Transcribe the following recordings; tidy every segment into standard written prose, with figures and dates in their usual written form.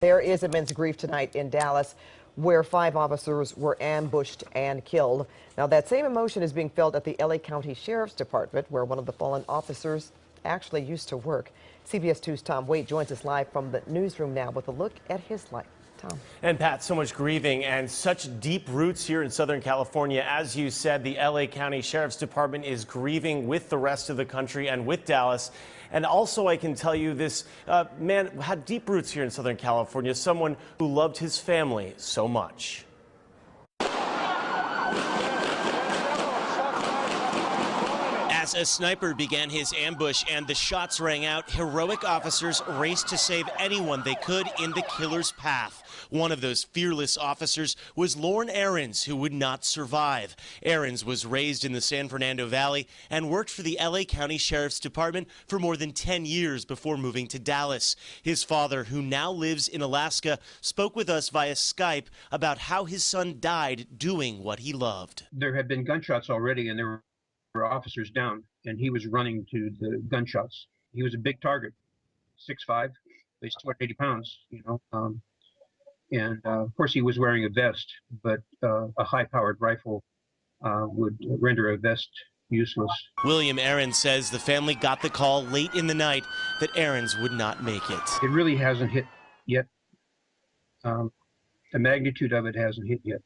There is immense grief tonight in Dallas, where 5 officers were ambushed and killed. Now, that same emotion is being felt at the LA County Sheriff's Department, where one of the fallen officers actually used to work. CBS 2's Tom Waite joins us live from the newsroom now with a look at his life. Tom. And Pat, so much grieving and such deep roots here in Southern California. As you said, the LA County Sheriff's Department is grieving with the rest of the country and with Dallas. And also, I can tell you this man had deep roots here in Southern California, someone who loved his family so much. As a sniper began his ambush and the shots rang out, heroic officers raced to save anyone they could in the killer's path. One of those fearless officers was Lorne Ahrens, who would not survive. Ahrens was raised in the San Fernando Valley and worked for the LA County Sheriff's Department for more than 10 years before moving to Dallas. His father, who now lives in Alaska, spoke with us via Skype about how his son died doing what he loved. There had been gunshots already, and there were officers down, and he was running to the gunshots. He was a big target, 6'5", weighs 280 pounds, and of course he was wearing a vest, but a high-powered rifle would render a vest useless. William Ahrens says the family got the call late in the night that Ahrens would not make it. It really hasn't hit yet. The magnitude of it hasn't hit yet.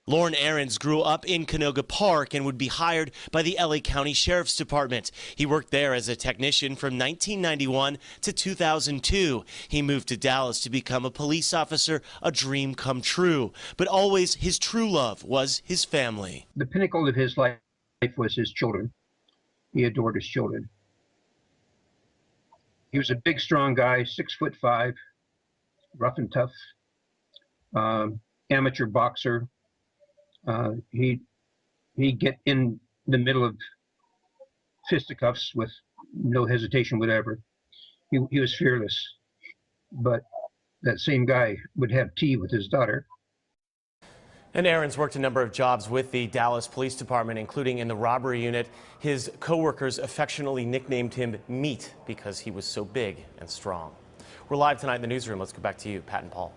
Lorne Ahrens grew up in Canoga Park and would be hired by the LA County Sheriff's Department. He worked there as a technician from 1991 to 2002. He moved to Dallas to become a police officer, a dream come true. But always his true love was his family. The pinnacle of his life was his children. He adored his children. He was a big, strong guy, 6'5", rough and tough, amateur boxer. He'd get in the middle of fisticuffs with no hesitation whatever. He was fearless. But that same guy would have tea with his daughter. And Ahrens worked a number of jobs with the Dallas Police Department, including in the robbery unit. His co-workers affectionately nicknamed him Meat because he was so big and strong. We're live tonight in the newsroom. Let's go back to you, Pat and Paul.